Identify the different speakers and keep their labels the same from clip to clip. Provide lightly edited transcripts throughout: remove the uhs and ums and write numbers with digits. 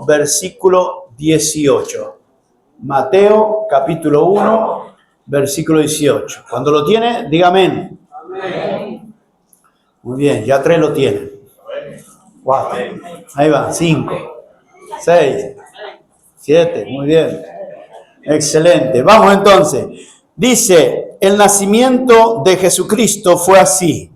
Speaker 1: 1, versículo 18. Mateo, capítulo 1, versículo 18. Cuando lo tiene, diga amén. Amén. Muy bien, ya 3 lo tienen. 4. Ahí va, 5, 6, 7. Muy bien. Excelente. Vamos entonces. Dice, el nacimiento de Jesucristo fue así.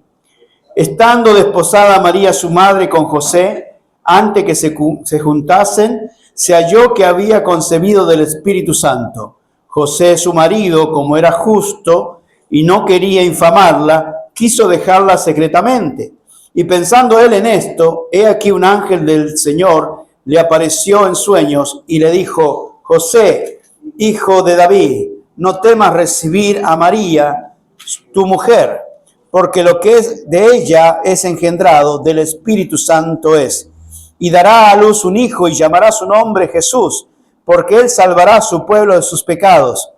Speaker 1: Estando desposada María su madre con José, antes que se juntasen, se halló que había concebido del Espíritu Santo. José su marido, como era justo y no quería infamarla, quiso dejarla secretamente. Y pensando él en esto, he aquí un ángel del Señor le apareció en sueños y le dijo: José, hijo de David, no temas recibir a María, tu mujer, porque lo que es de ella es engendrado del Espíritu Santo es. Y dará a luz un hijo y llamará su nombre Jesús, porque él salvará a su pueblo de sus pecados.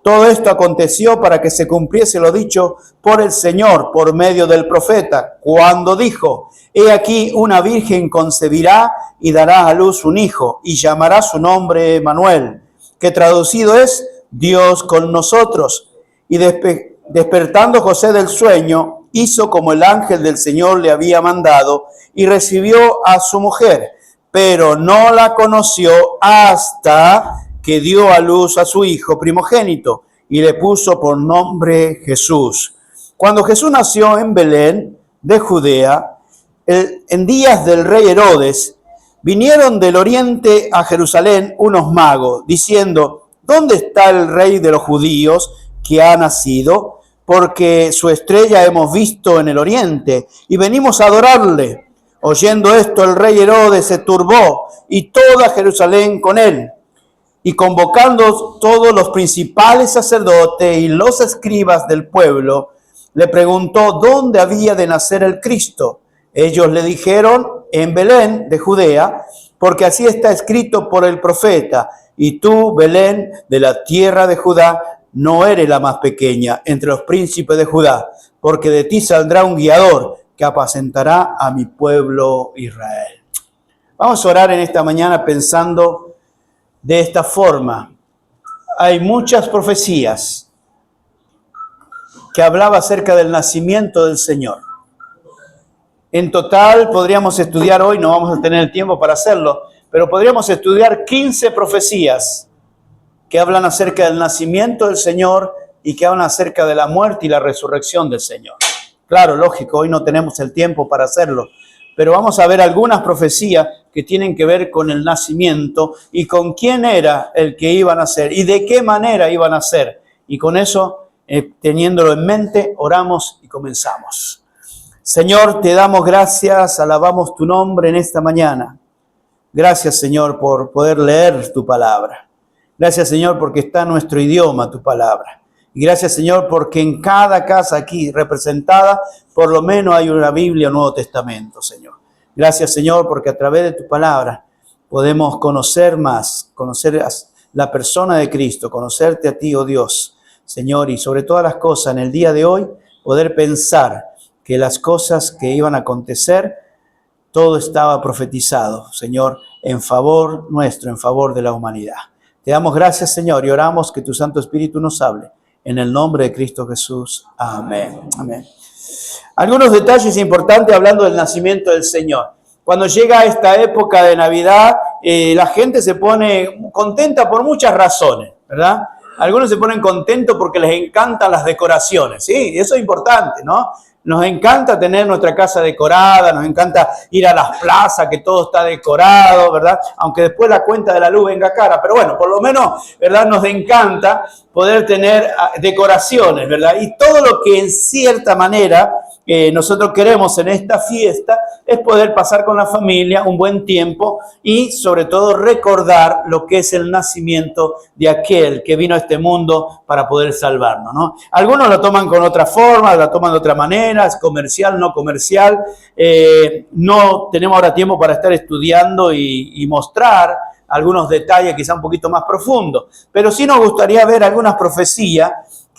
Speaker 1: Todo esto aconteció para que se cumpliese lo dicho por el Señor por medio del profeta, cuando dijo: he aquí una virgen concebirá y dará a luz un hijo, y llamará su nombre Emmanuel, que traducido es Dios con nosotros. Y despertando José del sueño, hizo como el ángel del Señor le había mandado, y recibió a su mujer, pero no la conoció hasta que dio a luz a su hijo primogénito, y le puso por nombre Jesús. Cuando Jesús nació en Belén de Judea, en días del rey Herodes, vinieron del oriente a Jerusalén unos magos, diciendo: ¿dónde está el rey de los judíos que ha nacido? Porque su estrella hemos visto en el oriente, y venimos a adorarle. Oyendo esto, el rey Herodes se turbó, y toda Jerusalén con él. Y convocando todos los principales sacerdotes y los escribas del pueblo, le preguntó dónde había de nacer el Cristo. Ellos le dijeron: en Belén de Judea, porque así está escrito por el profeta: y tú, Belén, de la tierra de Judá, no eres la más pequeña entre los príncipes de Judá, porque de ti saldrá un guiador que apacentará a mi pueblo Israel. Vamos a orar en esta mañana pensando de esta forma. Hay muchas profecías que hablaban acerca del nacimiento del Señor. En total podríamos estudiar hoy, no vamos a tener el tiempo para hacerlo, pero podríamos estudiar 15 profecías que hablan acerca del nacimiento del Señor y que hablan acerca de la muerte y la resurrección del Señor. Claro, lógico, hoy no tenemos el tiempo para hacerlo, pero vamos a ver algunas profecías que tienen que ver con el nacimiento y con quién era el que iba a nacer y de qué manera iba a nacer. Y con eso, teniéndolo en mente, oramos y comenzamos. Señor, te damos gracias, alabamos tu nombre en esta mañana. Gracias, Señor, por poder leer tu palabra. Gracias, Señor, porque está en nuestro idioma tu palabra. Y gracias, Señor, porque en cada casa aquí representada, por lo menos hay una Biblia, un Nuevo Testamento, Señor. Gracias, Señor, porque a través de tu palabra podemos conocer más, conocer a la persona de Cristo, conocerte a ti, oh Dios, Señor, y sobre todas las cosas en el día de hoy, poder pensar que las cosas que iban a acontecer, todo estaba profetizado, Señor, en favor nuestro, en favor de la humanidad. Te damos gracias, Señor, y oramos que tu Santo Espíritu nos hable. En el nombre de Cristo Jesús. Amén. Amén. Algunos detalles importantes hablando del nacimiento del Señor. Cuando llega esta época de Navidad, la gente se pone contenta por muchas razones, ¿verdad? Algunos se ponen contentos porque les encantan las decoraciones, ¿sí? Eso es importante, ¿no? Nos encanta tener nuestra casa decorada, nos encanta ir a las plazas, que todo está decorado, ¿verdad? Aunque después la cuenta de la luz venga cara, pero bueno, por lo menos, ¿verdad? Nos encanta poder tener decoraciones, ¿verdad? Y todo lo que en cierta manera nosotros queremos en esta fiesta es poder pasar con la familia un buen tiempo y sobre todo recordar lo que es el nacimiento de aquel que vino a este mundo para poder salvarnos, ¿no? Algunos lo toman con otra forma, lo toman de otra manera, es comercial, no comercial. No tenemos ahora tiempo para estar estudiando y mostrar algunos detalles quizá un poquito más profundos, pero sí nos gustaría ver algunas profecías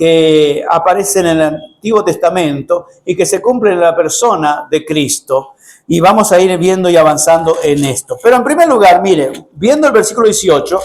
Speaker 1: que aparecen en el Antiguo Testamento y que se cumplen en la persona de Cristo. Y vamos a ir viendo y avanzando en esto. Pero en primer lugar, mire, viendo el versículo 18,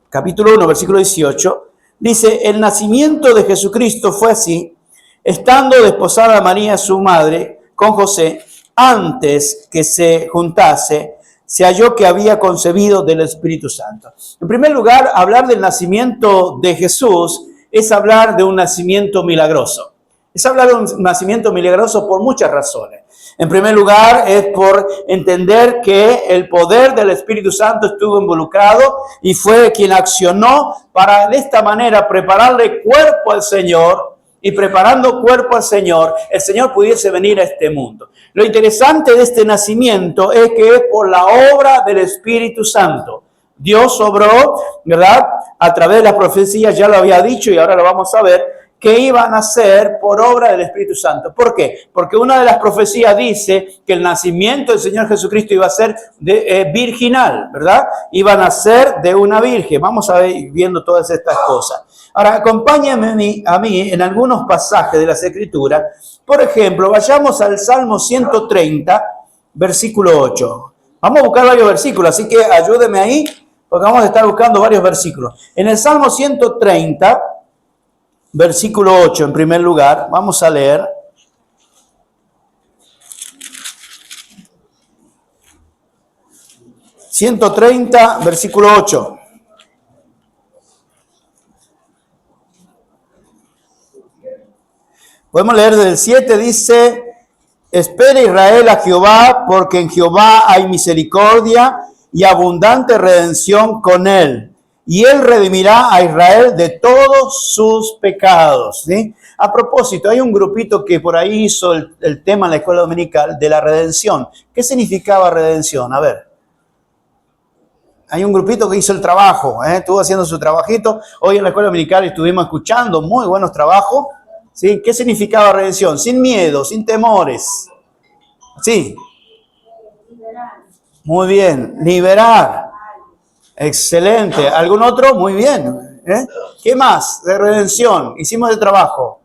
Speaker 1: capítulo 1, versículo 18, dice, el nacimiento de Jesucristo fue así, estando desposada María, su madre, con José, antes que se juntase, se halló que había concebido del Espíritu Santo. En primer lugar, hablar del nacimiento de Jesús es hablar de un nacimiento milagroso. Es hablar de un nacimiento milagroso por muchas razones. En primer lugar, es por entender que el poder del Espíritu Santo estuvo involucrado y fue quien accionó para de esta manera prepararle cuerpo al Señor, y preparando cuerpo al Señor, el Señor pudiese venir a este mundo. Lo interesante de este nacimiento es que es por la obra del Espíritu Santo. Dios obró, ¿verdad? A través de las profecías, ya lo había dicho y ahora lo vamos a ver, que iban a ser por obra del Espíritu Santo. ¿Por qué? Porque una de las profecías dice que el nacimiento del Señor Jesucristo iba a ser virginal, ¿verdad? Iban a ser de una virgen. Vamos a ir viendo todas estas cosas. Ahora, acompáñenme a mí en algunos pasajes de las Escrituras. Por ejemplo, vayamos al Salmo 130, versículo 8. Vamos a buscar varios versículos, así que ayúdeme ahí, porque vamos a estar buscando varios versículos. En el Salmo 130, versículo 8, en primer lugar, vamos a leer. ...130, versículo 8. Podemos leer del 7, dice... Espera Israel a Jehová, porque en Jehová hay misericordia y abundante redención con él. Y él redimirá a Israel de todos sus pecados. ¿Sí? A propósito, hay un grupito que por ahí hizo el tema en la escuela dominical de la redención. ¿Qué significaba redención? A ver. Hay un grupito que hizo el trabajo, estuvo haciendo su trabajito. Hoy en la escuela dominical estuvimos escuchando muy buenos trabajos. ¿Sí? ¿Qué significaba redención? Sin miedo, sin temores. Sí. Muy bien. Liberar. Excelente. ¿Algún otro? Muy bien. ¿Qué más de redención? Hicimos el trabajo.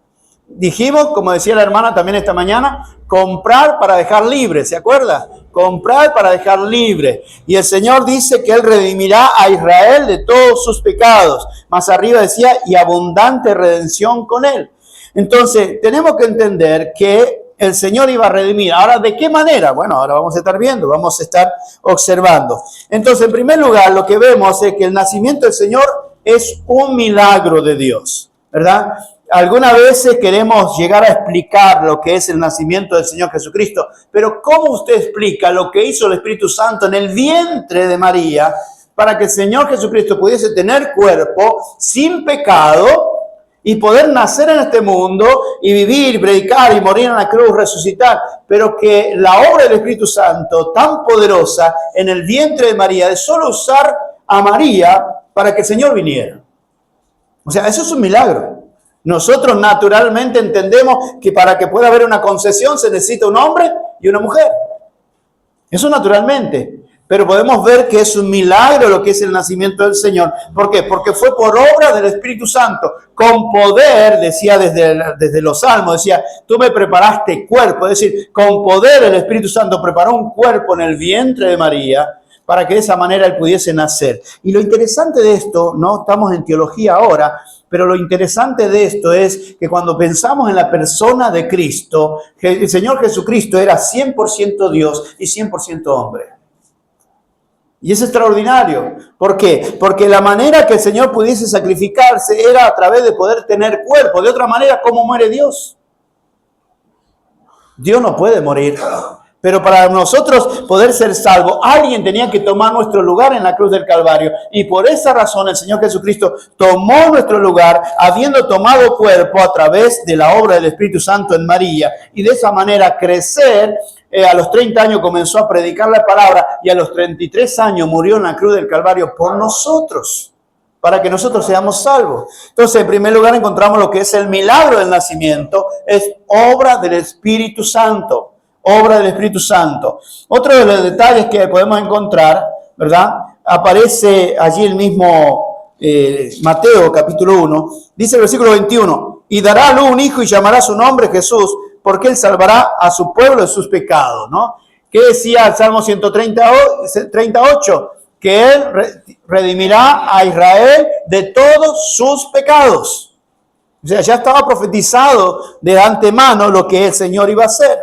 Speaker 1: Dijimos, como decía la hermana también esta mañana, comprar para dejar libre. ¿Se acuerda? Comprar para dejar libre. Y el Señor dice que Él redimirá a Israel de todos sus pecados. Más arriba decía, y abundante redención con Él. Entonces, tenemos que entender que el Señor iba a redimir. Ahora, ¿de qué manera? Bueno, ahora vamos a estar viendo, vamos a estar observando. Entonces, en primer lugar, lo que vemos es que el nacimiento del Señor es un milagro de Dios, ¿verdad? Algunas veces queremos llegar a explicar lo que es el nacimiento del Señor Jesucristo, pero ¿cómo usted explica lo que hizo el Espíritu Santo en el vientre de María para que el Señor Jesucristo pudiese tener cuerpo sin pecado y poder nacer en este mundo y vivir, predicar y morir en la cruz, resucitar, pero que la obra del Espíritu Santo tan poderosa en el vientre de María, de solo usar a María para que el Señor viniera? O sea, eso es un milagro. Nosotros naturalmente entendemos que para que pueda haber una concepción se necesita un hombre y una mujer. Eso naturalmente. Pero podemos ver que es un milagro lo que es el nacimiento del Señor. ¿Por qué? Porque fue por obra del Espíritu Santo. Con poder, decía desde los Salmos, decía, tú me preparaste cuerpo. Es decir, con poder el Espíritu Santo preparó un cuerpo en el vientre de María para que de esa manera él pudiese nacer. Y lo interesante de esto, no estamos en teología ahora, pero lo interesante de esto es que cuando pensamos en la persona de Cristo, el Señor Jesucristo era 100% Dios y 100% hombre. Y es extraordinario. ¿Por qué? Porque la manera que el Señor pudiese sacrificarse era a través de poder tener cuerpo. De otra manera, ¿cómo muere Dios? Dios no puede morir. Pero para nosotros poder ser salvos, alguien tenía que tomar nuestro lugar en la cruz del Calvario. Y por esa razón el Señor Jesucristo tomó nuestro lugar, habiendo tomado cuerpo a través de la obra del Espíritu Santo en María. Y de esa manera crecer. A los 30 años comenzó a predicar la palabra y a los 33 años murió en la cruz del Calvario por nosotros, para que nosotros seamos salvos. Entonces, en primer lugar, encontramos lo que es el milagro del nacimiento, es obra del Espíritu Santo, obra del Espíritu Santo. Otro de los detalles que podemos encontrar, ¿verdad? Aparece allí el mismo Mateo, capítulo 1, dice el versículo 21, y dará a luz un hijo y llamará su nombre Jesús, porque él salvará a su pueblo de sus pecados, ¿no? ¿Qué decía el Salmo 138? Que él redimirá a Israel de todos sus pecados. O sea, ya estaba profetizado de antemano lo que el Señor iba a hacer.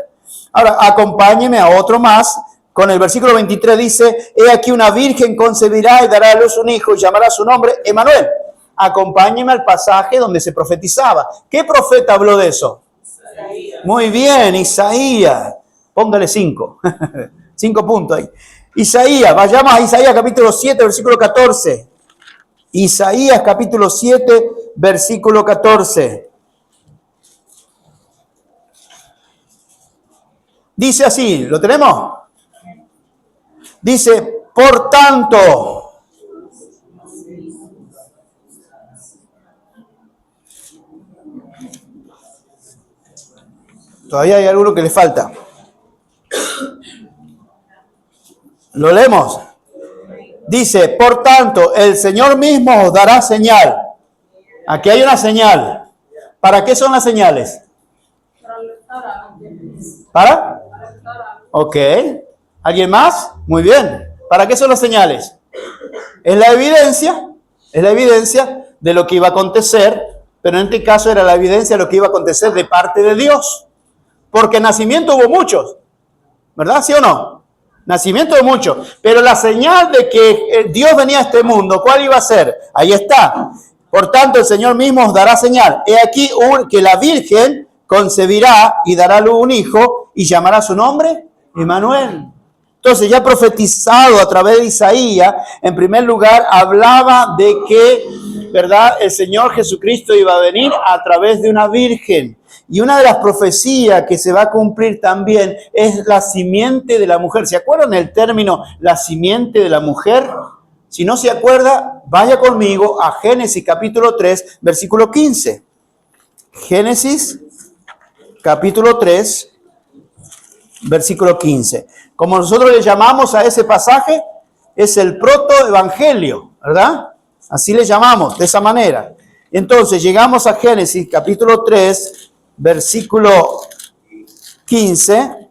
Speaker 1: Ahora, acompáñeme a otro más. Con el versículo 23 dice, he aquí una virgen concebirá y dará a luz un hijo y llamará su nombre Emmanuel. Acompáñeme al pasaje donde se profetizaba. ¿Qué profeta habló de eso? Isaías. Muy bien, Isaías. Póngale 5. 5 puntos ahí. Isaías, vayamos a Isaías capítulo 7, versículo 14. Isaías capítulo 7, versículo 14. Dice así, ¿lo tenemos? Dice, por tanto, todavía hay alguno que le falta. ¿Lo leemos? Dice, por tanto, el Señor mismo os dará señal. Aquí hay una señal. ¿Para qué son las señales? ¿Para? Ok. ¿Alguien más? Muy bien. ¿Para qué son las señales? Es la evidencia de lo que iba a acontecer, pero en este caso era la evidencia de lo que iba a acontecer de parte de Dios. Porque nacimiento hubo muchos, ¿verdad? ¿Sí o no? Nacimiento de muchos. Pero la señal de que Dios venía a este mundo, ¿cuál iba a ser? Ahí está. Por tanto, el Señor mismo os dará señal. He aquí que la Virgen concebirá y dará a luz un hijo y llamará su nombre Emmanuel. Entonces, ya profetizado a través de Isaías, en primer lugar, hablaba de que, ¿verdad?, el Señor Jesucristo iba a venir a través de una virgen. Y una de las profecías que se va a cumplir también es la simiente de la mujer. ¿Se acuerdan el término la simiente de la mujer? Si no se acuerda, vaya conmigo a Génesis capítulo 3, versículo 15. Génesis capítulo 3, versículo 15. Como nosotros le llamamos a ese pasaje, es el protoevangelio, ¿verdad? Así le llamamos, de esa manera. Entonces, llegamos a Génesis capítulo 3, versículo 15.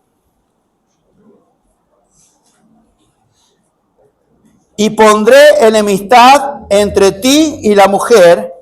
Speaker 1: Y pondré enemistad entre ti y la mujer,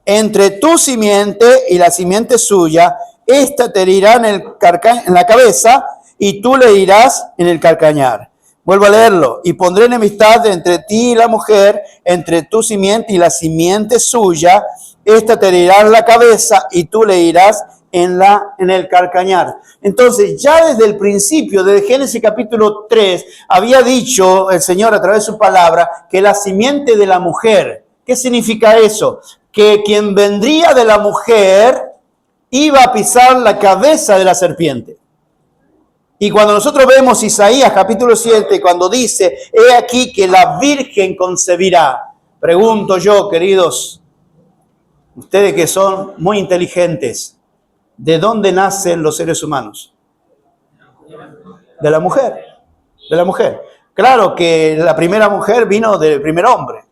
Speaker 1: entre tu simiente y la simiente suya. Esta te herirá en la cabeza y tú le irás en el calcañar. Vuelvo a leerlo. Y pondré enemistad entre ti y la mujer, entre tu simiente y la simiente suya. Esta te herirá en la cabeza y tú le irás en el calcañar. Entonces, ya desde el principio, desde Génesis capítulo 3, había dicho el Señor a través de su palabra que la simiente de la mujer. ¿Qué significa eso? Que quien vendría de la mujer iba a pisar la cabeza de la serpiente. Y cuando nosotros vemos Isaías capítulo 7, cuando dice, he aquí que la Virgen concebirá, pregunto yo, queridos, ustedes que son muy inteligentes, ¿de dónde nacen los seres humanos? De la mujer, de la mujer. Claro que la primera mujer vino del primer hombre,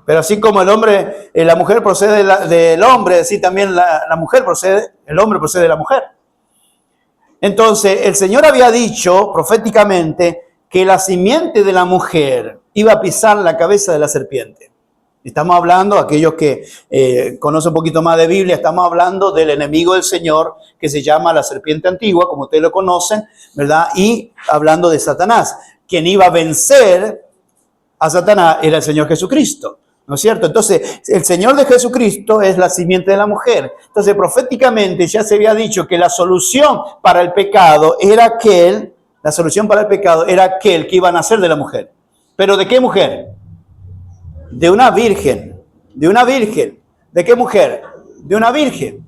Speaker 1: pero así como la mujer procede del hombre, así también la mujer procede, el hombre procede de la mujer. Entonces, el Señor había dicho proféticamente que la simiente de la mujer iba a pisar la cabeza de la serpiente. Estamos hablando, aquellos que conocen un poquito más de Biblia, estamos hablando del enemigo del Señor que se llama la serpiente antigua, como ustedes lo conocen, ¿verdad? Y hablando de Satanás. Quien iba a vencer a Satanás era el Señor Jesucristo, ¿no es cierto? Entonces, el Señor de Jesucristo es la simiente de la mujer. Entonces, proféticamente ya se había dicho que la solución para el pecado era aquel que iba a nacer de la mujer. ¿Pero de qué mujer? De una virgen, de una virgen. ¿De qué mujer? De una virgen.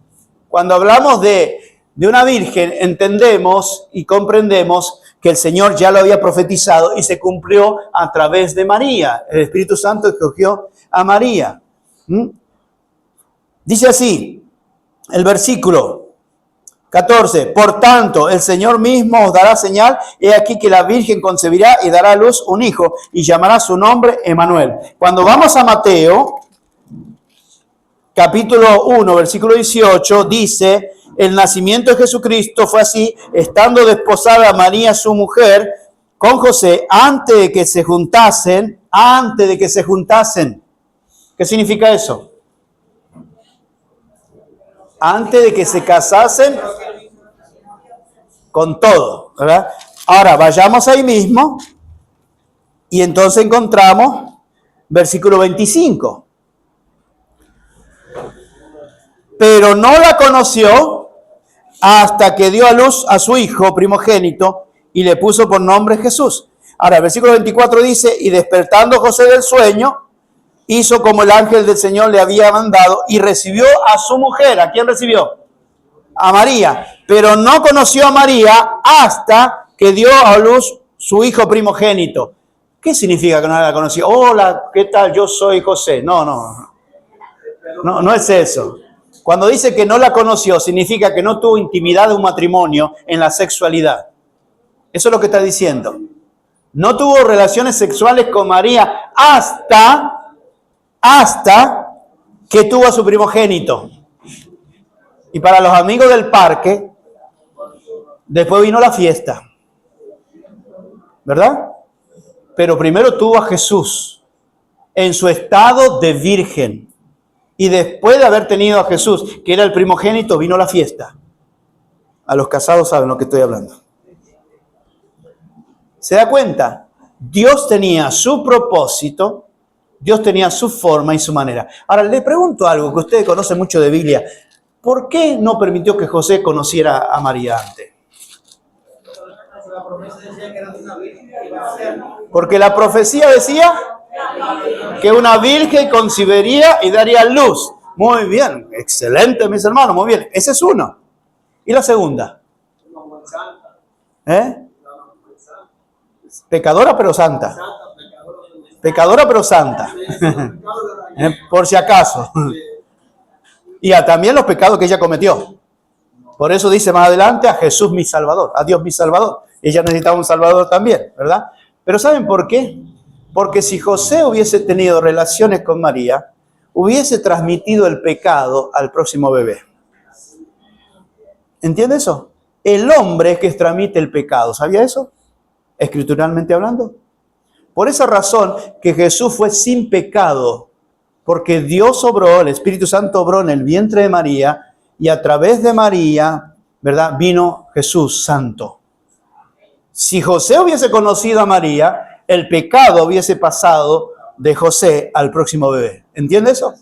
Speaker 1: Cuando hablamos de una virgen, entendemos y comprendemos que el Señor ya lo había profetizado y se cumplió a través de María. El Espíritu Santo escogió a María. Dice así, el versículo 14, por tanto, el Señor mismo os dará señal, he aquí que la Virgen concebirá y dará a luz un hijo, y llamará su nombre Emmanuel. Cuando vamos a Mateo, capítulo 1, versículo 18, dice, el nacimiento de Jesucristo fue así, estando desposada María, su mujer, con José, antes de que se juntasen. ¿Qué significa eso? Antes de que se casasen con todo, ¿verdad? Ahora, vayamos ahí mismo y entonces encontramos versículo 25. Pero no la conoció hasta que dio a luz a su hijo primogénito y le puso por nombre Jesús. Ahora, el versículo 24 dice, y despertando José del sueño, hizo como el ángel del Señor le había mandado y recibió a su mujer. ¿A quién recibió? A María. Pero no conoció a María hasta que dio a luz su hijo primogénito. ¿Qué significa que no la conoció? Hola, ¿qué tal? Yo soy José. No es eso. Cuando dice que no la conoció, significa que no tuvo intimidad de un matrimonio en la sexualidad. Eso es lo que está diciendo. No tuvo relaciones sexuales con María hasta que tuvo a su primogénito. Y para los amigos del parque, después vino la fiesta. ¿Verdad? Pero primero tuvo a Jesús en su estado de virgen. Y después de haber tenido a Jesús, que era el primogénito, vino la fiesta. A los casados saben lo que estoy hablando. ¿Se da cuenta? Dios tenía su propósito, Dios tenía su forma y su manera. Ahora, le pregunto algo que ustedes conocen mucho de Biblia. ¿Por qué no permitió que José conociera a María antes? Porque la profecía decía que una virgen concibiría y daría luz. Muy bien, excelente, mis hermanos, muy bien. Ese es uno. ¿Y la segunda? Pecadora pero santa. Pecadora pero santa. Por si acaso. Y también los pecados que ella cometió. Por eso dice más adelante a Jesús mi Salvador, a Dios mi Salvador. Ella necesitaba un Salvador también, ¿verdad? Pero ¿saben por qué? Porque si José hubiese tenido relaciones con María, hubiese transmitido el pecado al próximo bebé. ¿Entiende eso? El hombre es que transmite el pecado. ¿Sabía eso? Escrituralmente hablando. Por esa razón que Jesús fue sin pecado, porque Dios obró, el Espíritu Santo obró en el vientre de María, y a través de María, ¿verdad?, vino Jesús santo. Si José hubiese conocido a María, el pecado hubiese pasado de José al próximo bebé. ¿Entiende eso?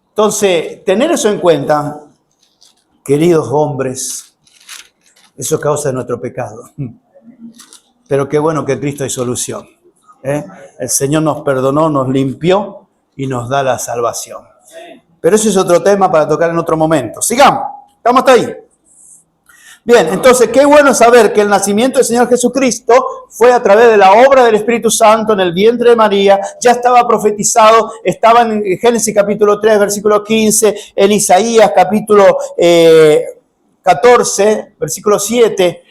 Speaker 1: Entonces, tener eso en cuenta, queridos hombres, eso causa nuestro pecado. Pero qué bueno que en Cristo hay solución. El Señor nos perdonó, nos limpió y nos da la salvación. Pero eso es otro tema para tocar en otro momento. Sigamos, estamos hasta ahí. Bien, entonces qué bueno saber que el nacimiento del Señor Jesucristo fue a través de la obra del Espíritu Santo en el vientre de María. Ya estaba profetizado, estaba en Génesis capítulo 3, versículo 15, en Isaías capítulo 14, versículo 7,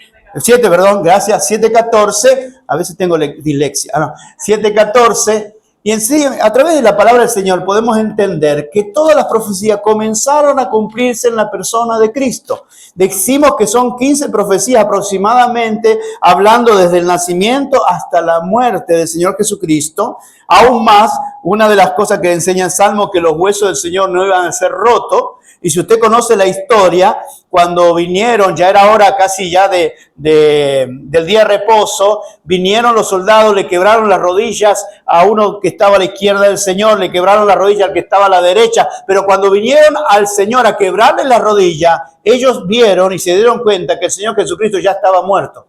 Speaker 1: gracias, 7:14, a veces tengo dislexia, 7:14. Y en sí, a través de la palabra del Señor podemos entender que todas las profecías comenzaron a cumplirse en la persona de Cristo. Decimos que son 15 profecías aproximadamente, hablando desde el nacimiento hasta la muerte del Señor Jesucristo. Aún más, una de las cosas que enseña el Salmo, que los huesos del Señor no iban a ser rotos. Y si usted conoce la historia, cuando vinieron, ya era hora casi ya del día de reposo, vinieron los soldados, le quebraron las rodillas a uno que estaba a la izquierda del Señor, le quebraron las rodillas al que estaba a la derecha, pero cuando vinieron al Señor a quebrarle las rodillas, ellos vieron y se dieron cuenta que el Señor Jesucristo ya estaba muerto.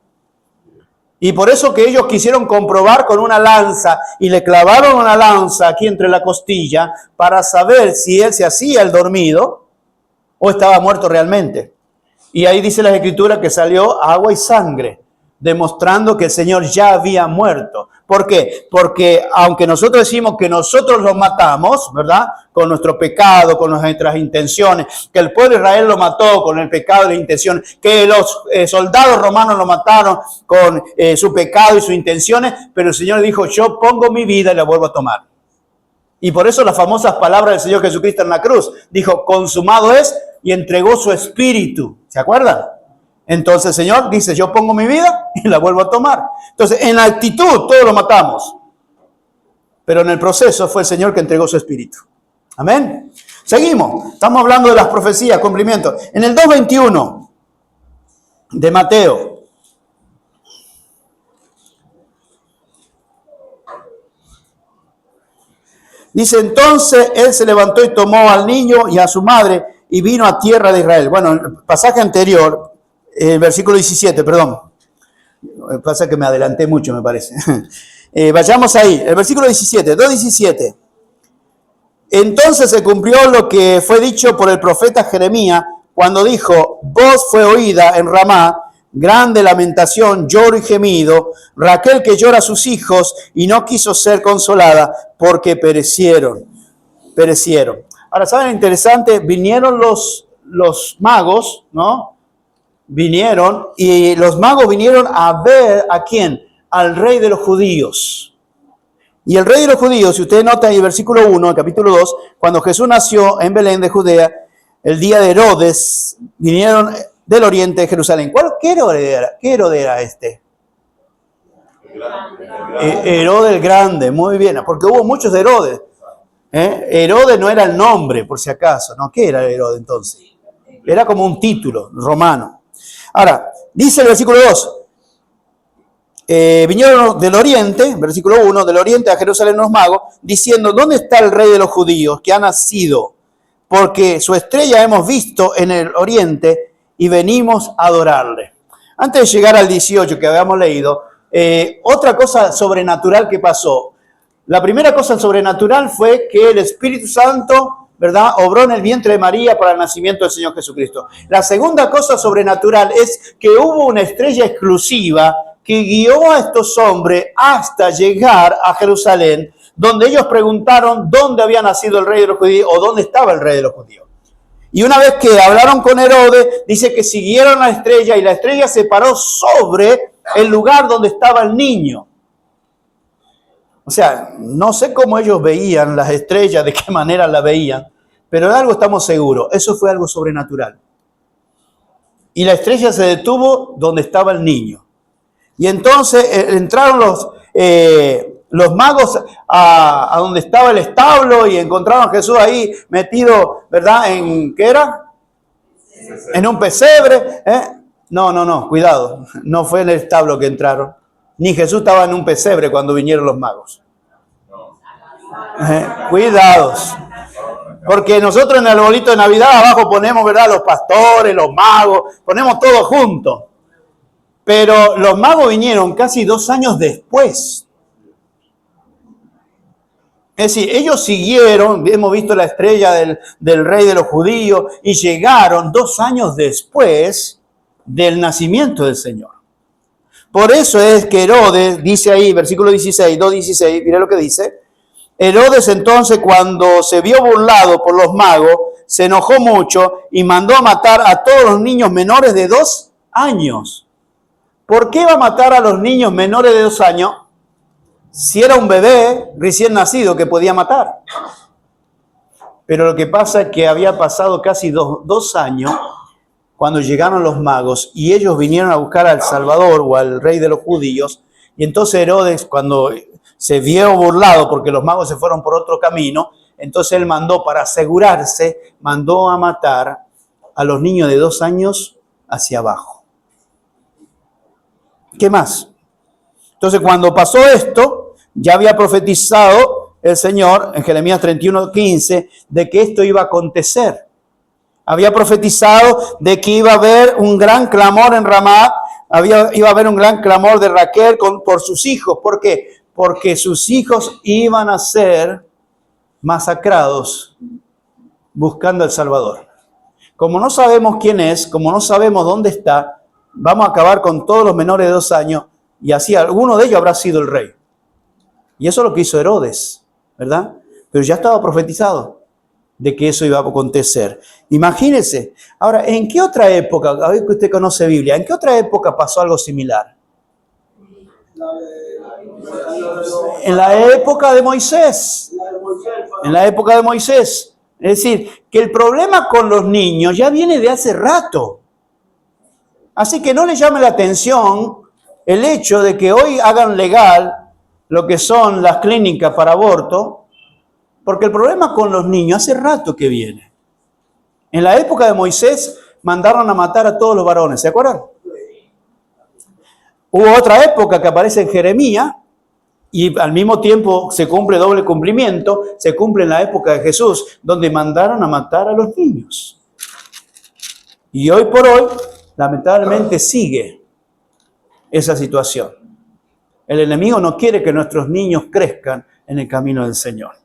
Speaker 1: Y por eso que ellos quisieron comprobar con una lanza y le clavaron una lanza aquí entre la costilla para saber si él se hacía el dormido o estaba muerto realmente. Y ahí dice la Escritura que salió agua y sangre, demostrando que el Señor ya había muerto. ¿Por qué? Porque aunque nosotros decimos que nosotros lo matamos, ¿verdad?, con nuestro pecado, con nuestras intenciones, que el pueblo de Israel lo mató con el pecado y las intenciones, que los soldados romanos lo mataron con su pecado y sus intenciones, pero el Señor dijo, yo pongo mi vida y la vuelvo a tomar. Y por eso las famosas palabras del Señor Jesucristo en la cruz. Dijo, consumado es, y entregó su espíritu. ¿Se acuerdan? Entonces el Señor dice, yo pongo mi vida y la vuelvo a tomar. Entonces, en la actitud todos lo matamos. Pero en el proceso fue el Señor que entregó su espíritu. Amén. Seguimos. Estamos hablando de las profecías, cumplimiento. En el 2:21 de Mateo. Dice, entonces él se levantó y tomó al niño y a su madre y vino a tierra de Israel. Bueno, el pasaje anterior, el versículo 17, perdón. Pasa que me adelanté mucho, me parece. Vayamos ahí, el versículo 17, 2:17. Entonces se cumplió lo que fue dicho por el profeta Jeremías cuando dijo, voz fue oída en Ramá, grande lamentación, lloro y gemido, Raquel que llora a sus hijos y no quiso ser consolada porque perecieron. Ahora, ¿saben? Interesante, vinieron los magos, ¿no? Vinieron y los magos vinieron a ver ¿a quién? Al rey de los judíos. Y el rey de los judíos, si ustedes notan en el versículo 1, el capítulo 2, cuando Jesús nació en Belén de Judea, el día de Herodes, vinieron del oriente de Jerusalén. ¿Qué Herodes era este? Herodes el Grande, muy bien, porque hubo muchos de Herodes. Herodes no era el nombre, por si acaso, ¿no? ¿Qué era Herodes entonces? Era como un título romano. Ahora, dice el versículo 2, vinieron del oriente, versículo 1, del oriente a Jerusalén los magos, diciendo, ¿dónde está el rey de los judíos que ha nacido? Porque su estrella hemos visto en el oriente y venimos a adorarle. Antes de llegar al 18 que habíamos leído, otra cosa sobrenatural que pasó. La primera cosa sobrenatural fue que el Espíritu Santo, ¿verdad?, obró en el vientre de María para el nacimiento del Señor Jesucristo. La segunda cosa sobrenatural es que hubo una estrella exclusiva que guió a estos hombres hasta llegar a Jerusalén, donde ellos preguntaron dónde había nacido el rey de los judíos o dónde estaba el rey de los judíos. Y una vez que hablaron con Herodes, dice que siguieron la estrella y la estrella se paró sobre el lugar donde estaba el niño. O sea, no sé cómo ellos veían las estrellas, de qué manera las veían, pero de algo estamos seguros, eso fue algo sobrenatural. Y la estrella se detuvo donde estaba el niño. Y entonces entraron los magos a donde estaba el establo y encontraron a Jesús ahí metido, ¿verdad? ¿Qué era? En un pesebre. No, cuidado. No fue en el establo que entraron. Ni Jesús estaba en un pesebre cuando vinieron los magos. Cuidados. Porque nosotros en el arbolito de Navidad abajo ponemos, ¿verdad?, los pastores, los magos, ponemos todo junto. Pero los magos vinieron casi 2 años después. Es decir, ellos siguieron, hemos visto la estrella del rey de los judíos, y llegaron 2 años después del nacimiento del Señor. Por eso es que Herodes, dice ahí, versículo 16, 2:16, mira lo que dice. Herodes entonces, cuando se vio burlado por los magos, se enojó mucho y mandó a matar a todos los niños menores de 2 años. ¿Por qué va a matar a los niños menores de 2 años si era un bebé recién nacido que podía matar? Pero lo que pasa es que había pasado casi 2 años cuando llegaron los magos y ellos vinieron a buscar al Salvador o al rey de los judíos. Y entonces Herodes, cuando se vio burlado porque los magos se fueron por otro camino, entonces él mandó, para asegurarse, mandó a matar a los niños de 2 años hacia abajo. ¿Qué más? Entonces, cuando pasó esto, ya había profetizado el Señor en Jeremías 31:15 de que esto iba a acontecer. Había profetizado de que iba a haber un gran clamor en Ramá, iba a haber un gran clamor de Raquel por sus hijos. ¿Por qué? Porque sus hijos iban a ser masacrados buscando al Salvador. Como no sabemos quién es, como no sabemos dónde está, vamos a acabar con todos los menores de 2 años y así alguno de ellos habrá sido el rey. Y eso es lo que hizo Herodes, ¿verdad? Pero ya estaba profetizado de que eso iba a acontecer. Imagínense. Ahora, ¿en qué otra época, a ver que usted conoce Biblia, en qué otra época pasó algo similar? En la época de Moisés. en la época de Moisés. Es decir, que el problema con los niños ya viene de hace rato. Así que no le llame la atención el hecho de que hoy hagan legal lo que son las clínicas para aborto, porque el problema con los niños hace rato que viene. En la época de Moisés mandaron a matar a todos los varones, ¿se acuerdan? Hubo otra época que aparece en Jeremías y al mismo tiempo se cumple doble cumplimiento, se cumple en la época de Jesús, donde mandaron a matar a los niños. Y hoy por hoy, lamentablemente, sigue esa situación. El enemigo no quiere que nuestros niños crezcan en el camino del Señor,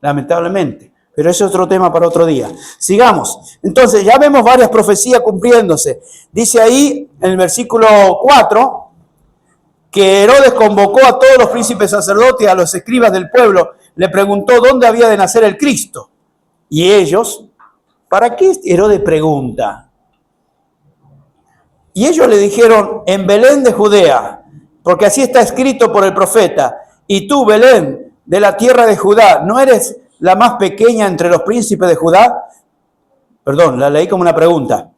Speaker 1: lamentablemente. Pero ese es otro tema para otro día. Sigamos. Entonces, ya vemos varias profecías cumpliéndose. Dice ahí, en el versículo 4, que Herodes convocó a todos los príncipes sacerdotes, a los escribas del pueblo, le preguntó dónde había de nacer el Cristo. Y ellos, ¿para qué Herodes pregunta? Y ellos le dijeron, en Belén de Judea, porque así está escrito por el profeta. Y tú, Belén, de la tierra de Judá, ¿no eres la más pequeña entre los príncipes de Judá? Perdón, la leí como una pregunta.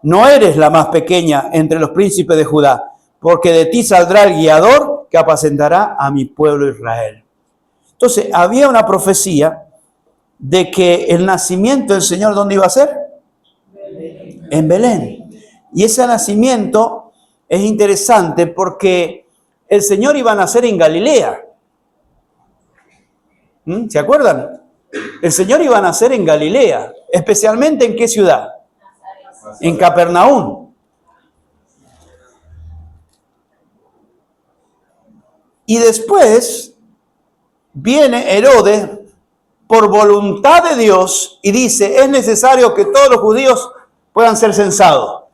Speaker 1: No eres la más pequeña entre los príncipes de Judá, porque de ti saldrá el guiador que apacentará a mi pueblo Israel. Entonces, había una profecía de que el nacimiento del Señor, ¿dónde iba a ser? En Belén. Y ese nacimiento es interesante porque el Señor iba a nacer en Galilea. ¿Se acuerdan? El Señor iba a nacer en Galilea. ¿Especialmente en qué ciudad? En Capernaum. Y después viene Herodes por voluntad de Dios y dice, es necesario que todos los judíos puedan ser censados.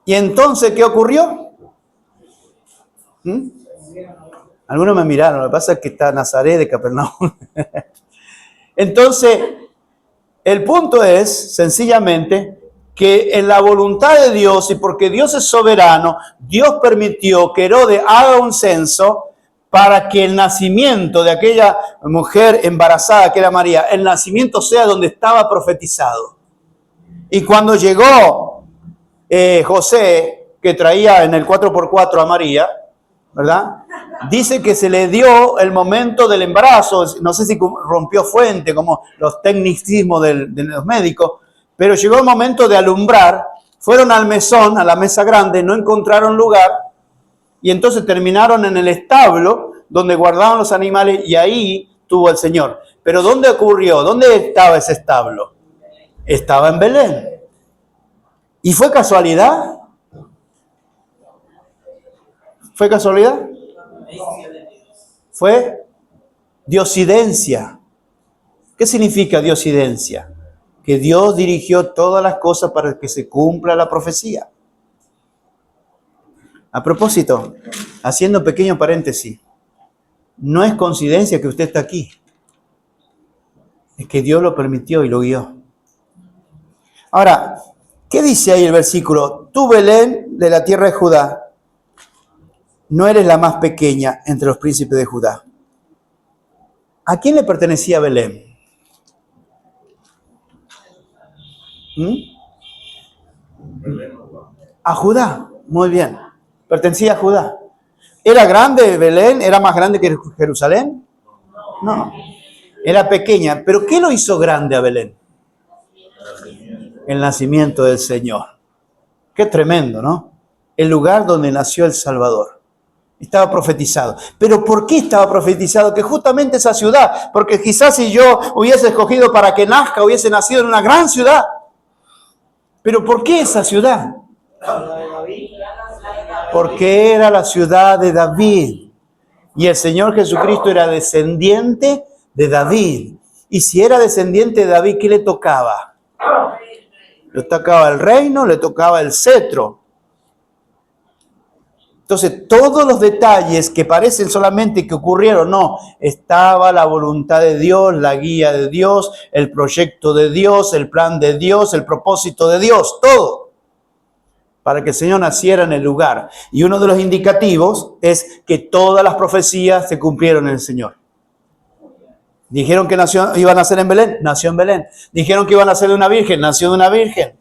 Speaker 1: Y entonces, ¿qué ocurrió? Algunos me miraron, lo que pasa es que está Nazaret de Capernaum. Entonces, el punto es, sencillamente, que en la voluntad de Dios y porque Dios es soberano, Dios permitió que Herodes haga un censo para que el nacimiento de aquella mujer embarazada que era María, el nacimiento sea donde estaba profetizado. Y cuando llegó José, que traía en el 4x4 a María, ¿verdad? Dice que se le dio el momento del embarazo, no sé si rompió fuente, como los tecnicismos de los médicos, pero llegó el momento de alumbrar, fueron al mesón, a la mesa grande, no encontraron lugar, y entonces terminaron en el establo, donde guardaban los animales, y ahí tuvo el Señor. Pero ¿dónde ocurrió? ¿Dónde estaba ese establo? Estaba en Belén. ¿Y fue casualidad? ¿Fue casualidad? Fue diosidencia. ¿Qué significa diosidencia? Que Dios dirigió todas las cosas para que se cumpla la profecía. A propósito, haciendo un pequeño paréntesis, no es coincidencia que usted está aquí. Es que Dios lo permitió y lo guió. Ahora, ¿qué dice ahí el versículo? Tú, Belén, de la tierra de Judá, no eres la más pequeña entre los príncipes de Judá. ¿A quién le pertenecía Belén? A Judá, muy bien. Pertenecía a Judá. ¿Era grande Belén? ¿Era más grande que Jerusalén? No. Era pequeña. ¿Pero qué lo hizo grande a Belén? El nacimiento del Señor. Qué tremendo, ¿no? El lugar donde nació el Salvador. Estaba profetizado. ¿Pero por qué estaba profetizado? Que justamente esa ciudad, porque quizás si yo hubiese escogido para que nazca, hubiese nacido en una gran ciudad. ¿Pero por qué esa ciudad? Porque era la ciudad de David. Y el Señor Jesucristo era descendiente de David. Y si era descendiente de David, ¿qué le tocaba? Le tocaba el reino, le tocaba el cetro. Entonces, todos los detalles que parecen solamente que ocurrieron, no, estaba la voluntad de Dios, la guía de Dios, el proyecto de Dios, el plan de Dios, el propósito de Dios, todo, para que el Señor naciera en el lugar. Y uno de los indicativos es que todas las profecías se cumplieron en el Señor. Dijeron que iba a nacer en Belén, nació en Belén. Dijeron que iba a nacer de una virgen, nació de una virgen.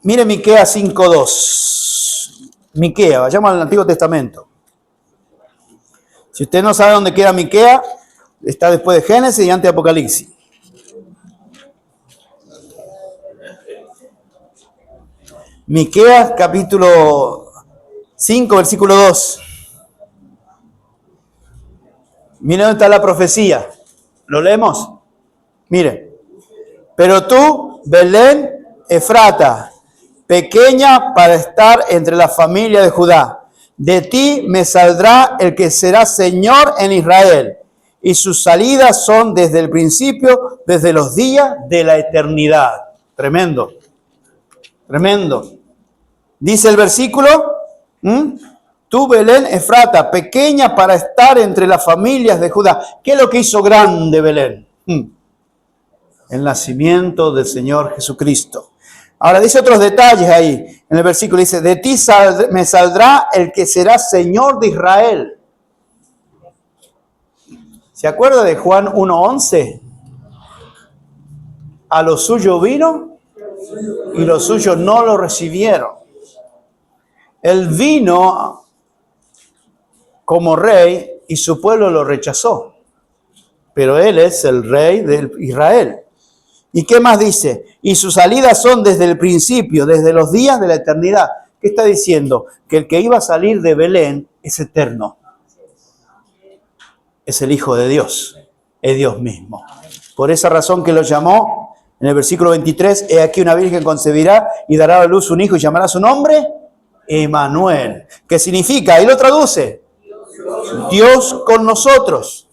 Speaker 1: Mire Miqueas 5:2. Miqueas, vayamos al Antiguo Testamento. Si usted no sabe dónde queda Miqueas, está después de Génesis y antes de Apocalipsis. Miqueas capítulo 5, versículo 2. Mire dónde está la profecía. ¿Lo leemos? Mire. Pero tú, Belén Efrata, pequeña para estar entre la familia de Judá, de ti me saldrá el que será Señor en Israel, y sus salidas son desde el principio, desde los días de la eternidad. Tremendo. Tremendo. Dice el versículo, tú, Belén Efrata, pequeña para estar entre las familias de Judá. ¿Qué es lo que hizo grande Belén? El nacimiento del Señor Jesucristo. Ahora dice otros detalles ahí. En el versículo dice, de ti me saldrá el que será Señor de Israel. ¿Se acuerda de Juan 1:11? A los suyos vino y los suyos no lo recibieron. Él vino como rey y su pueblo lo rechazó. Pero él es el rey de Israel. ¿Y qué más dice? Y sus salidas son desde el principio, desde los días de la eternidad. ¿Qué está diciendo? Que el que iba a salir de Belén es eterno. Es el Hijo de Dios. Es Dios mismo. Por esa razón que lo llamó, en el versículo 23, he aquí una virgen concebirá y dará a luz un hijo y llamará su nombre Emmanuel. ¿Qué significa? Ahí lo traduce. Dios con nosotros.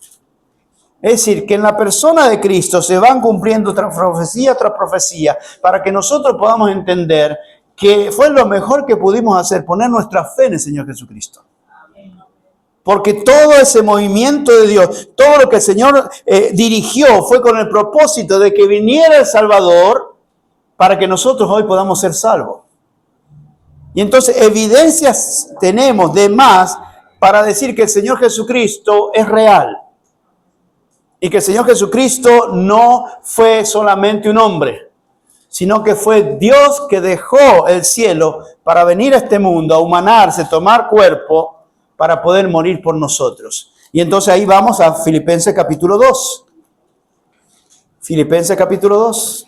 Speaker 1: Es decir, que en la persona de Cristo se van cumpliendo tras profecía, para que nosotros podamos entender que fue lo mejor que pudimos hacer, poner nuestra fe en el Señor Jesucristo. Porque todo ese movimiento de Dios, todo lo que el Señor dirigió fue con el propósito de que viniera el Salvador para que nosotros hoy podamos ser salvos. Y entonces evidencias tenemos de más para decir que el Señor Jesucristo es real. Y que el Señor Jesucristo no fue solamente un hombre, sino que fue Dios que dejó el cielo para venir a este mundo, a humanarse, tomar cuerpo, para poder morir por nosotros. Y entonces ahí vamos a Filipenses capítulo 2. Filipenses capítulo 2.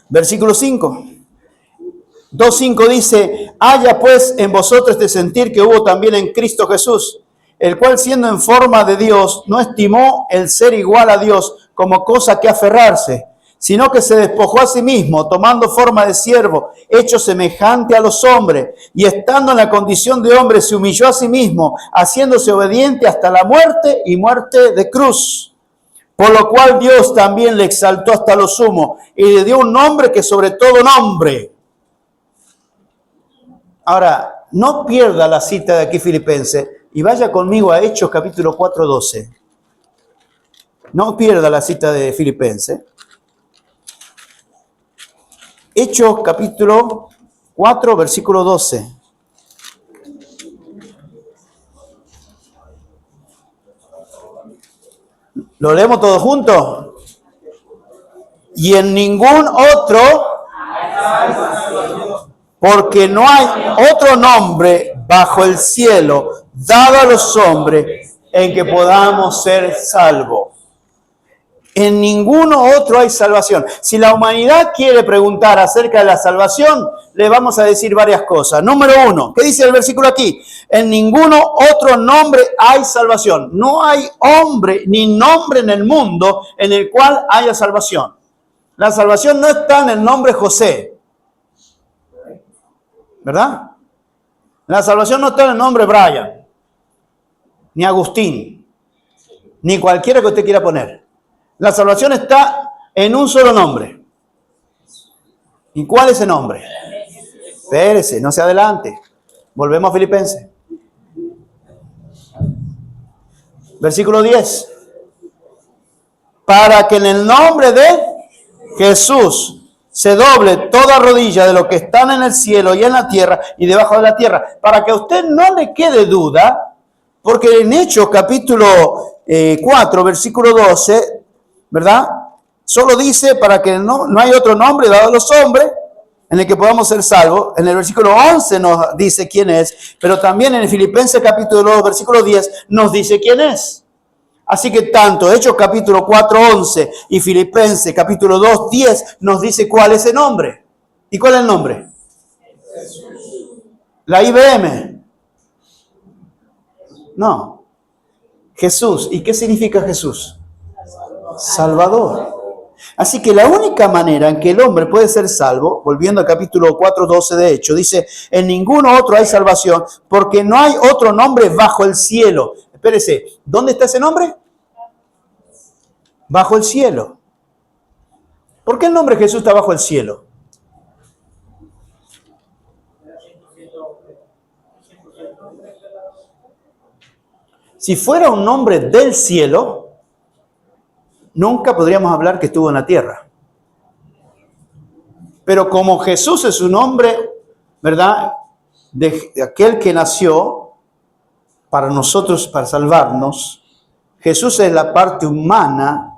Speaker 1: Versículo 5. 2:5 dice, haya pues en vosotros este sentir que hubo también en Cristo Jesús, el cual siendo en forma de Dios, no estimó el ser igual a Dios como cosa que aferrarse, sino que se despojó a sí mismo, tomando forma de siervo, hecho semejante a los hombres, y estando en la condición de hombre, se humilló a sí mismo, haciéndose obediente hasta la muerte y muerte de cruz. Por lo cual Dios también le exaltó hasta lo sumo, y le dio un nombre que sobre todo nombre. Ahora, no pierda la cita de aquí Filipenses y vaya conmigo a Hechos capítulo 4:12. No pierda la cita de Filipenses. Hechos capítulo 4, versículo 12. ¿Lo leemos todos juntos? Y en ningún otro, porque no hay otro nombre bajo el cielo dado a los hombres en que podamos ser salvos. En ninguno otro hay salvación. Si la humanidad quiere preguntar acerca de la salvación, le vamos a decir varias cosas. Número 1, ¿qué dice el versículo aquí? En ninguno otro nombre hay salvación. No hay hombre ni nombre en el mundo en el cual haya salvación. La salvación no está en el nombre José, ¿verdad? La salvación no está en el nombre Brian, ni Agustín, ni cualquiera que usted quiera poner. La salvación está en un solo nombre. ¿Y cuál es ese nombre? Espérese, no se adelante. Volvemos a Filipenses. Versículo 10. Para que en el nombre de Jesús se doble toda rodilla de los que están en el cielo y en la tierra y debajo de la tierra, para que a usted no le quede duda, porque en Hechos capítulo 4, versículo 12, ¿verdad? Solo dice para que no hay otro nombre dado a los hombres en el que podamos ser salvos. En el versículo 11 nos dice quién es, pero también en el Filipenses capítulo 2, versículo 10 nos dice quién es. Así que tanto Hechos capítulo 4, 11 y Filipenses capítulo 2, 10 nos dice cuál es el nombre. ¿Y cuál es el nombre? Jesús. La IBM. No. Jesús. ¿Y qué significa Jesús? Salvador. Así que la única manera en que el hombre puede ser salvo, volviendo al capítulo 4, 12 de Hechos, dice, en ninguno otro hay salvación, porque no hay otro nombre bajo el cielo. Espérese, ¿dónde está ese nombre? Bajo el cielo. ¿Por qué el nombre de Jesús está bajo el cielo? Si fuera un nombre del cielo, nunca podríamos hablar que estuvo en la tierra. Pero como Jesús es un nombre, ¿verdad?, de aquel que nació para nosotros, para salvarnos, Jesús es la parte humana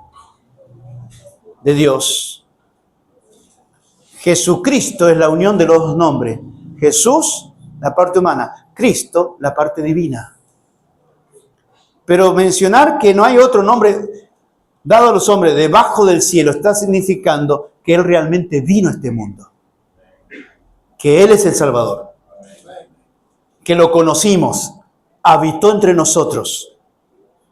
Speaker 1: de Dios. Jesucristo es la unión de los dos nombres. Jesús, la parte humana. Cristo, la parte divina. Pero mencionar que no hay otro nombre dado a los hombres debajo del cielo está significando que Él realmente vino a este mundo. Que Él es el Salvador. Que lo conocimos. Habitó entre nosotros.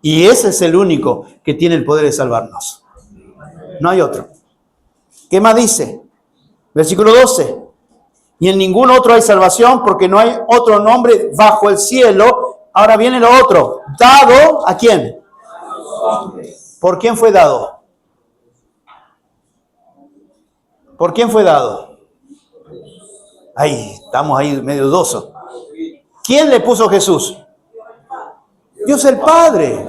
Speaker 1: Y ese es el único que tiene el poder de salvarnos. No hay otro. ¿Qué más dice? Versículo 12. Y en ningún otro hay salvación porque no hay otro nombre bajo el cielo. Ahora viene lo otro. ¿Dado a quién? ¿Por quién fue dado? ¿Por quién fue dado? Ahí, estamos ahí medio dudosos. ¿Quién le puso Jesús? Dios el Padre.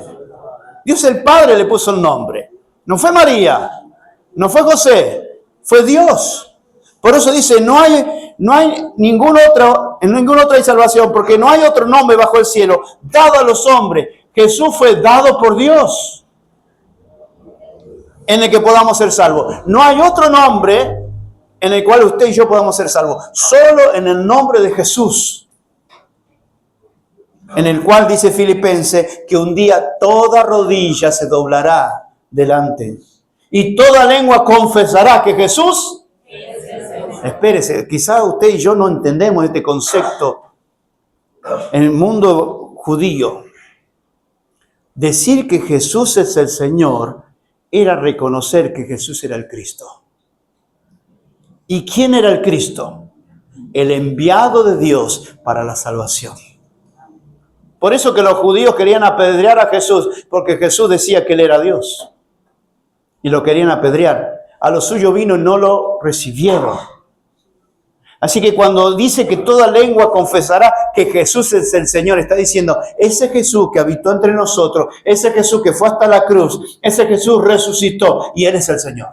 Speaker 1: Dios el Padre le puso el nombre. No fue María, no fue José, fue Dios. Por eso dice, no hay ningún otro, en ningún otro hay salvación, porque no hay otro nombre bajo el cielo dado a los hombres. Jesús fue dado por Dios en el que podamos ser salvos. No hay otro nombre en el cual usted y yo podamos ser salvos. Solo en el nombre de Jesús. En el cual dice Filipenses que un día toda rodilla se doblará delante. Y toda lengua confesará que Jesús... Espérese, quizá usted y yo no entendemos este concepto en el mundo judío. Decir que Jesús es el Señor era reconocer que Jesús era el Cristo. ¿Y quién era el Cristo? El enviado de Dios para la salvación. Por eso que los judíos querían apedrear a Jesús, porque Jesús decía que Él era Dios. Y lo querían apedrear. A lo suyo vino y no lo recibieron. Así que cuando dice que toda lengua confesará que Jesús es el Señor, está diciendo, ese Jesús que habitó entre nosotros, ese Jesús que fue hasta la cruz, ese Jesús resucitó y Él es el Señor.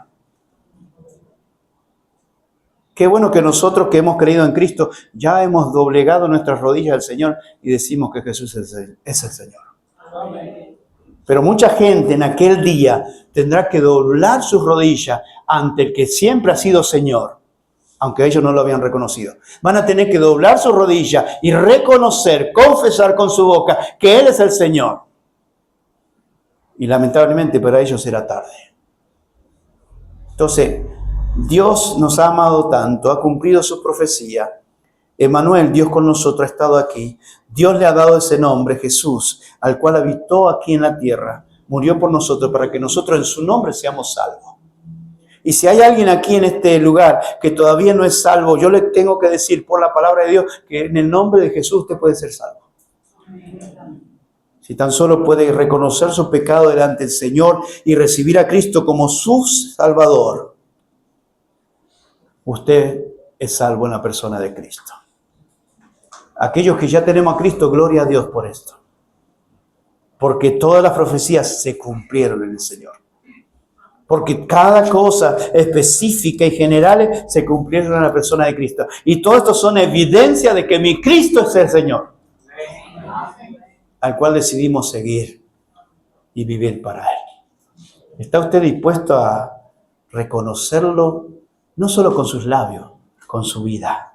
Speaker 1: Qué bueno que nosotros que hemos creído en Cristo ya hemos doblegado nuestras rodillas al Señor y decimos que Jesús es el Señor. Amén. Pero mucha gente en aquel día tendrá que doblar sus rodillas ante el que siempre ha sido Señor, aunque ellos no lo habían reconocido. Van a tener que doblar sus rodillas y reconocer, confesar con su boca que Él es el Señor. Y lamentablemente para ellos será tarde. Entonces, Dios nos ha amado tanto, ha cumplido su profecía. Emmanuel, Dios con nosotros, ha estado aquí. Dios le ha dado ese nombre, Jesús, al cual habitó aquí en la tierra. Murió por nosotros para que nosotros en su nombre seamos salvos. Y si hay alguien aquí en este lugar que todavía no es salvo, yo le tengo que decir por la palabra de Dios que en el nombre de Jesús usted puede ser salvo. Si tan solo puede reconocer su pecado delante del Señor y recibir a Cristo como su Salvador, usted es salvo en la persona de Cristo. Aquellos que ya tenemos a Cristo, gloria a Dios por esto. Porque todas las profecías se cumplieron en el Señor. Porque cada cosa específica y general se cumplieron en la persona de Cristo. Y todo esto son evidencia de que mi Cristo es el Señor, al cual decidimos seguir y vivir para Él. ¿Está usted dispuesto a reconocerlo, no solo con sus labios, con su vida?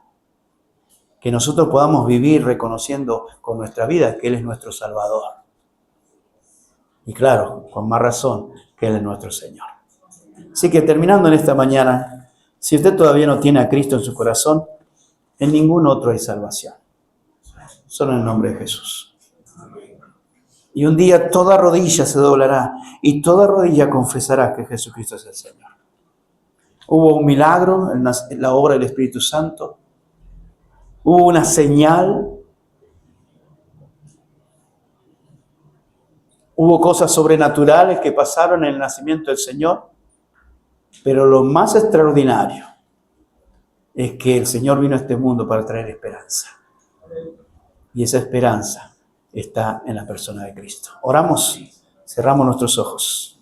Speaker 1: Que nosotros podamos vivir reconociendo con nuestra vida que Él es nuestro Salvador. Y claro, con más razón, que Él es nuestro Señor. Así que terminando en esta mañana, si usted todavía no tiene a Cristo en su corazón, en ningún otro hay salvación. Solo en el nombre de Jesús. Y un día toda rodilla se doblará y toda rodilla confesará que Jesucristo es el Señor. Hubo un milagro en la obra del Espíritu Santo. Hubo una señal. Hubo cosas sobrenaturales que pasaron en el nacimiento del Señor. Pero lo más extraordinario es que el Señor vino a este mundo para traer esperanza. Y esa esperanza está en la persona de Cristo. Oramos, cerramos nuestros ojos.